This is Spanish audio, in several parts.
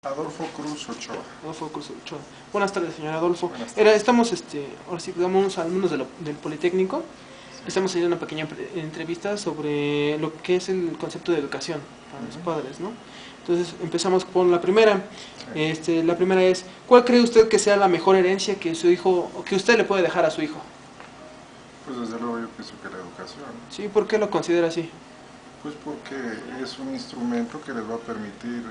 Adolfo Cruz Ochoa. Adolfo Cruz Ochoa. Buenas tardes, señor Adolfo. Buenas tardes. Estamos, ahora sí, digamos, alumnos del Politécnico. Estamos haciendo una pequeña entrevista sobre lo que es el concepto de educación para los padres, ¿no? Entonces, empezamos con la primera. Sí. La primera es, ¿cuál cree usted que sea la mejor herencia que su hijo, o que usted le puede dejar a su hijo? Pues desde luego yo pienso que la educación, Sí, ¿por qué lo considera así? pues porque es un instrumento que les va a permitir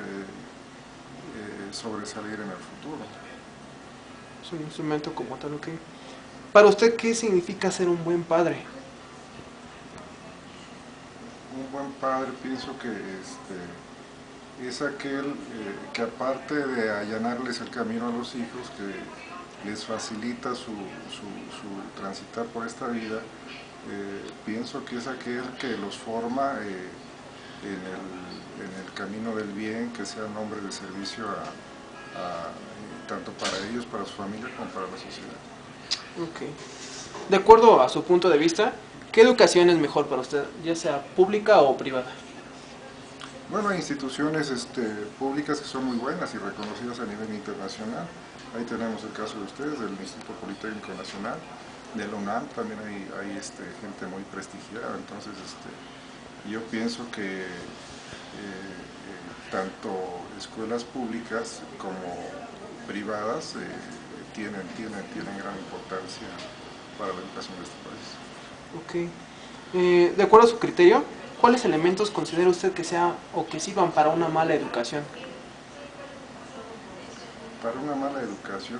sobresalir en el futuro. Es un instrumento como tal, ¿ok? Para usted, ¿qué significa ser un buen padre? Un buen padre pienso que es aquel que aparte de allanarles el camino a los hijos, que les facilita su transitar por esta vida, pienso que es aquel que los forma en el camino del bien, que sean hombres de servicio tanto para ellos, para su familia, como para la sociedad. Ok. De acuerdo a su punto de vista, ¿qué educación es mejor para usted, ya sea pública o privada? Bueno, hay instituciones públicas que son muy buenas y reconocidas a nivel internacional. Ahí tenemos el caso de ustedes, del Instituto Politécnico Nacional, de la UNAM, también hay gente muy prestigiada. Entonces, yo pienso que tanto escuelas públicas como privadas tienen gran importancia para la educación de este país. Ok. De acuerdo a su criterio, ¿cuáles elementos considera usted que sea o que sirvan para una mala educación? Para una mala educación,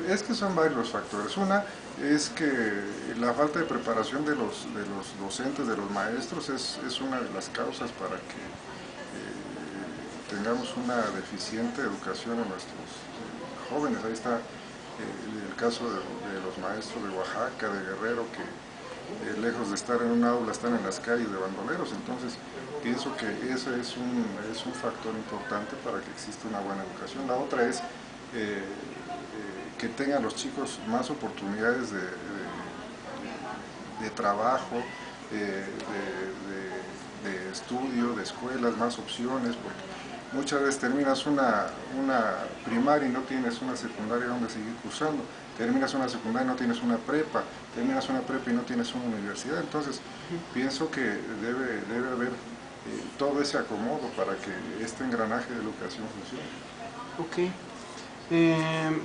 es que son varios los factores. Una es que la falta de preparación de los docentes, de los maestros, es una de las causas para que tengamos una deficiente educación en nuestros jóvenes. Ahí está el caso de los maestros de Oaxaca, de Guerrero, que lejos de estar en un aula están en las calles de bandoleros. Entonces pienso que ese es un factor importante para que exista una buena educación. La otra es que tengan los chicos más oportunidades de trabajo, de estudio, de escuelas, más opciones, porque muchas veces terminas una primaria y no tienes una secundaria donde seguir cursando, terminas una secundaria y no tienes una prepa, terminas una prepa y no tienes una universidad. Entonces pienso que debe haber todo ese acomodo para que este engranaje de educación funcione. Ok. Eh,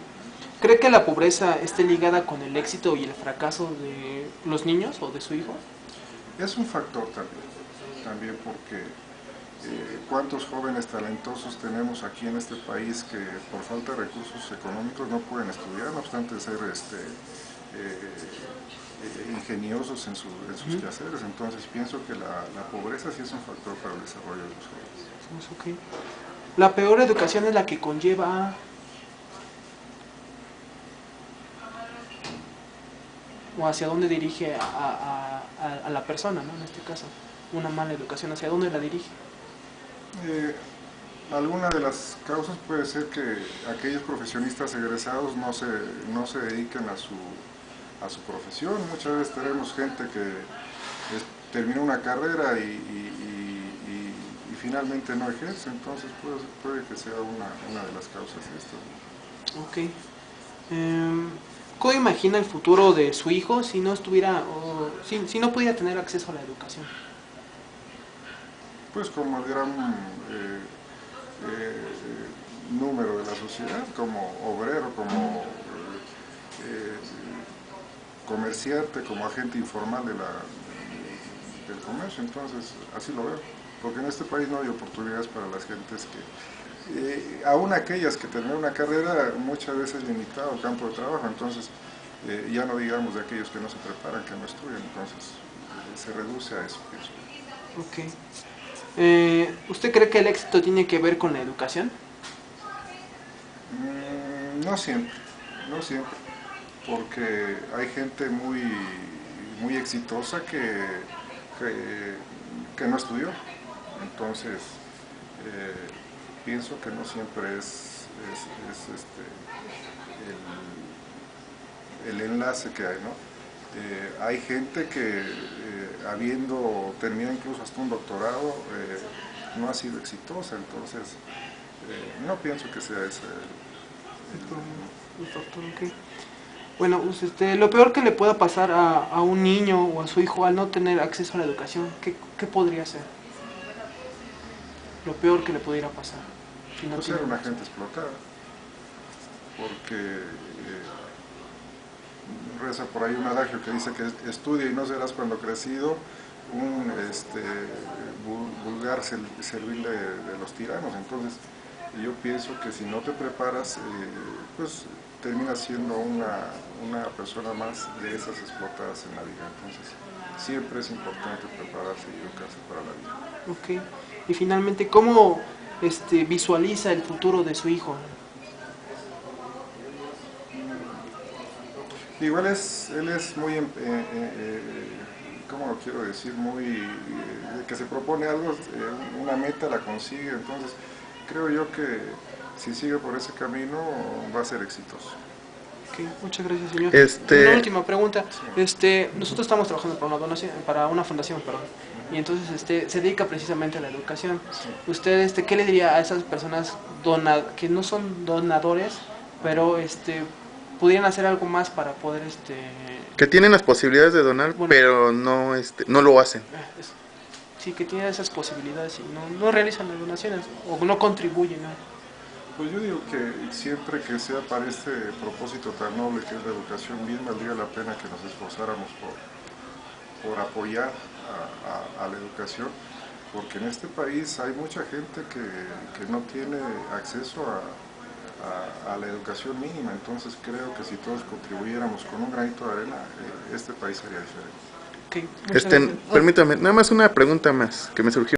¿Cree que la pobreza esté ligada con el éxito y el fracaso de los niños o de su hijo? Es un factor también porque cuántos jóvenes talentosos tenemos aquí en este país que por falta de recursos económicos no pueden estudiar, no obstante ser ingeniosos en sus quehaceres. Entonces pienso que la pobreza sí es un factor para el desarrollo de los jóvenes. Ok. La peor educación es la que conlleva o hacia dónde dirige a la persona, ¿no? En este caso, una mala educación, ¿hacia dónde la dirige? Eh, Alguna de las causas puede ser que aquellos profesionistas egresados no se dediquen a su profesión. Muchas veces tenemos gente que termina una carrera y finalmente no ejerce, entonces puede que sea una de las causas de esto. Ok. ¿Cómo imagina el futuro de su hijo si no estuviera, o si no pudiera tener acceso a la educación? Pues como el gran número de la sociedad, como obrero, como eh, comerciante, como agente informal del comercio. Entonces así lo veo, porque en este país no hay oportunidades para las gentes que, aún aquellas que terminan una carrera, muchas veces limitado campo de trabajo. Entonces ya no digamos de aquellos que no se preparan, que no estudian. Entonces se reduce a eso, pienso. Ok. ¿Usted cree que el éxito tiene que ver con la educación? No siempre, no siempre, porque hay gente muy exitosa que, que no estudió. Entonces pienso que no siempre el enlace que hay, ¿no? Hay gente que habiendo terminado incluso hasta un doctorado no ha sido exitosa. Entonces no pienso que sea ese el factor, ok. Bueno, pues, lo peor que le pueda pasar a un niño o a su hijo al no tener acceso a la educación, ¿qué podría ser? Lo peor que le pudiera pasar. Si no pues tiene ser una acceso. gente explotada, porque reza por ahí un adagio que dice que estudia y no serás cuando crecido un vulgar servil de los tiranos. Entonces yo pienso que si no te preparas, pues terminas siendo una persona más de esas explotadas en la vida. Entonces siempre es importante prepararse y educarse para la vida. Ok. Y finalmente, ¿cómo visualiza el futuro de su hijo? Igual él es muy, ¿cómo lo quiero decir? Muy, que se propone algo, una meta la consigue, entonces creo yo que si sigue por ese camino va a ser exitoso. Okay, muchas gracias, señor. Una Este, última pregunta. Sí. Nosotros estamos trabajando para una donación, para una fundación, perdón. Y entonces se dedica precisamente a la educación. Sí. ¿Usted qué le diría a esas personas que no son donadores, pero pudieran hacer algo más para poder que tienen las posibilidades de donar, bueno, pero no lo hacen. sí, que tienen esas posibilidades y no realizan las donaciones o no contribuyen, ¿no? Pues yo digo que siempre que sea para este propósito tan noble que es la educación misma, valdría la pena que nos esforzáramos por apoyar a la educación, porque en este país hay mucha gente que no tiene acceso a la educación mínima. Entonces creo que si todos contribuyéramos con un granito de arena, este país sería diferente. Okay, muchas gracias. Permítame, nada más una pregunta más que me surgió.